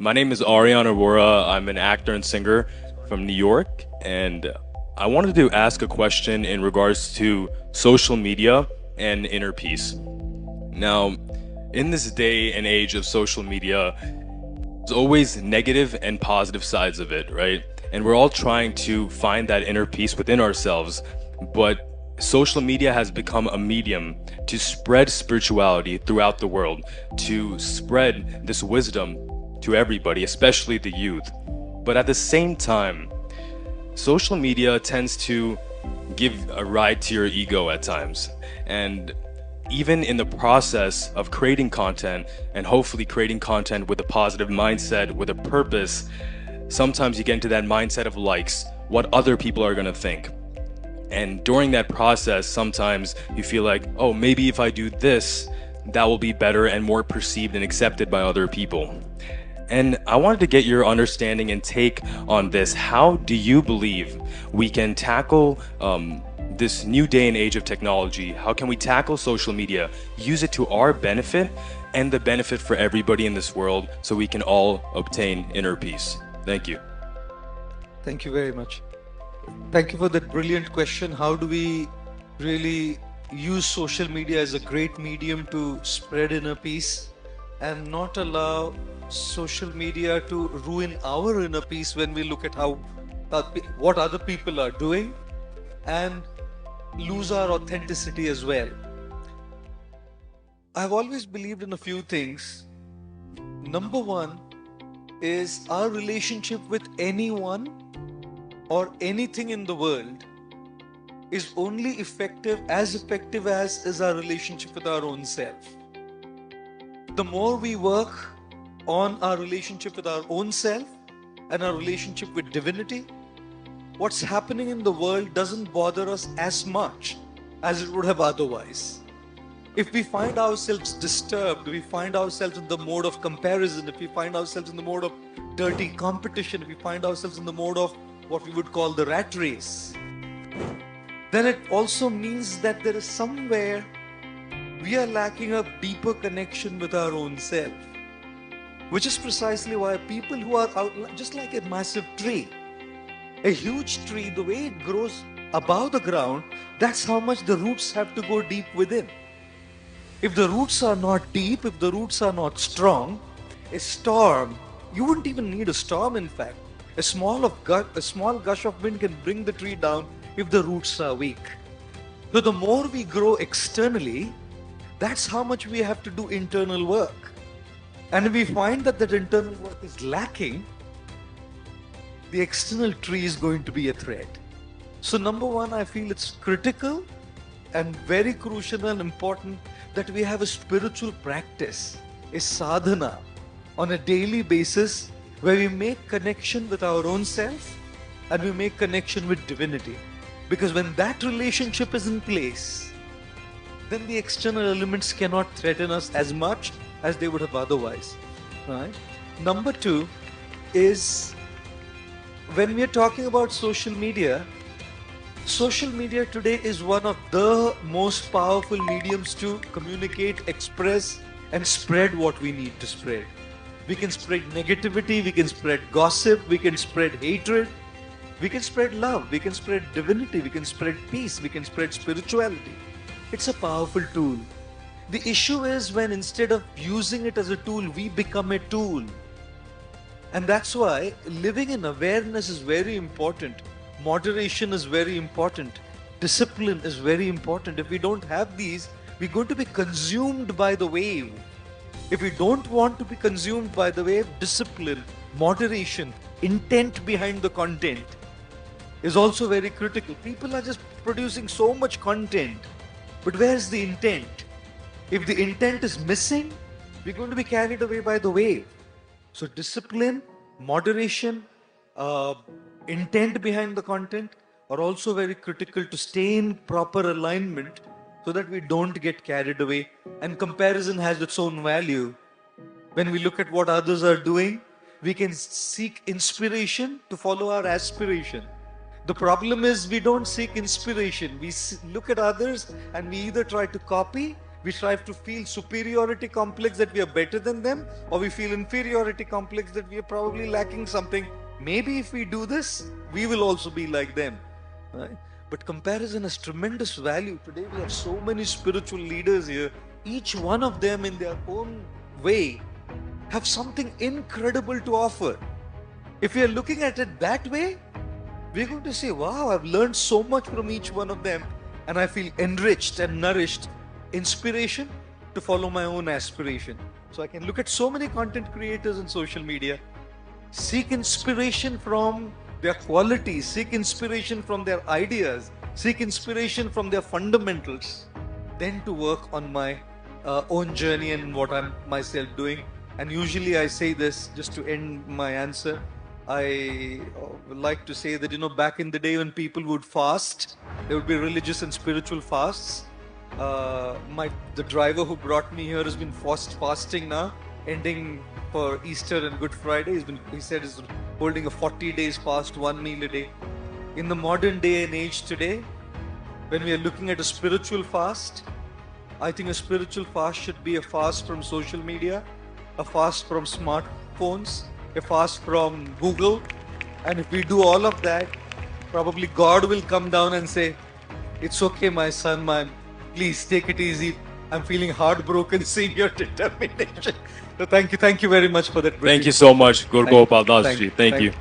My name is Ariana Aurora. I'm an actor and singer from New York, and I wanted to ask a question in regards to social media and inner peace. Now, in this day and age of social media, there's always negative and positive sides of it, right? And we're all trying to find that inner peace within ourselves, but social media has become a medium to spread spirituality throughout the world, to spread this wisdom to everybody, especially the youth. But at the same time, social media tends to give a ride to your ego at times. And even in the process of creating content and hopefully creating content with a positive mindset, with a purpose, sometimes you get into that mindset of likes, what other people are going to think. And during that process, sometimes you feel like, oh, maybe if I do this, that will be better and more perceived and accepted by other people. And I wanted to get your understanding and take on this. How do you believe we can tackle this new day and age of technology? How can we tackle social media, use it to our benefit and the benefit for everybody in this world so we can all obtain inner peace? Thank you. Thank you very much. Thank you for that brilliant question. How do we really use social media as a great medium to spread inner peace and not allow social media to ruin our inner peace when we look at what other people are doing and lose our authenticity as well? I've always believed in a few things. Number one is our relationship with anyone or anything in the world is only effective as is our relationship with our own self. The more we work on our relationship with our own self and our relationship with divinity, what's happening in the world doesn't bother us as much as it would have otherwise. If we find ourselves disturbed, we find ourselves in the mode of comparison, if we find ourselves in the mode of dirty competition, if we find ourselves in the mode of what we would call the rat race, then it also means that there is somewhere we are lacking a deeper connection with our own self. Which is precisely why people who are out, just like a massive tree, a huge tree, the way it grows above the ground, that's how much the roots have to go deep within. If the roots are not deep, if the roots are not strong, a storm, you wouldn't even need a storm in fact. A small gush of wind can bring the tree down if the roots are weak. So the more we grow externally, that's how much we have to do internal work. And if we find that internal work is lacking, the external tree is going to be a threat. So number one, I feel it's critical and very crucial and important that we have a spiritual practice, a sadhana, on a daily basis where we make connection with our own self and we make connection with divinity. Because when that relationship is in place, then the external elements cannot threaten us as much as they would have otherwise. Right? Number two is, when we are talking about social media today is one of the most powerful mediums to communicate, express, and spread what we need to spread. We can spread negativity, we can spread gossip, we can spread hatred, we can spread love, we can spread divinity, we can spread peace, we can spread spirituality. It's a powerful tool. The issue is when instead of using it as a tool, we become a tool. And that's why living in awareness is very important. Moderation is very important. Discipline is very important. If we don't have these, we're going to be consumed by the wave. If we don't want to be consumed by the wave, discipline, moderation, intent behind the content is also very critical. People are just producing so much content, but where's the intent? If the intent is missing, we're going to be carried away by the wave. So discipline, moderation, intent behind the content are also very critical to stay in proper alignment so that we don't get carried away. And comparison has its own value. When we look at what others are doing, we can seek inspiration to follow our aspiration. The problem is we don't seek inspiration. We look at others and we either try to copy, We strive to feel superiority complex that we are better than them, or we feel inferiority complex that we are probably lacking something. Maybe if we do this, we will also be like them. Right? But comparison has tremendous value. Today we have so many spiritual leaders here. Each one of them in their own way have something incredible to offer. If we are looking at it that way, we're going to say, wow, I've learned so much from each one of them, and I feel enriched and nourished, inspiration to follow my own aspiration. So I can look at so many content creators on social media, seek inspiration from their qualities, seek inspiration from their ideas, seek inspiration from their fundamentals, then to work on my own journey and what I'm myself doing. And usually I say this just to end my answer. I like to say that, back in the day when people would fast, there would be religious and spiritual fasts. The driver who brought me here has been fasting now, ending for Easter and Good Friday. He said he's holding a 40 days fast, 1 meal a day. In the modern day and age today, when we are looking at a spiritual fast, I think a spiritual fast should be a fast from social media, a fast from smartphones, a fast from Google. And if we do all of that, probably God will come down and say, it's okay, my son, please take it easy. I'm feeling heartbroken seeing your determination. So thank you very much for that. Thank you so much, Gaur Gopal Das ji. Thank you.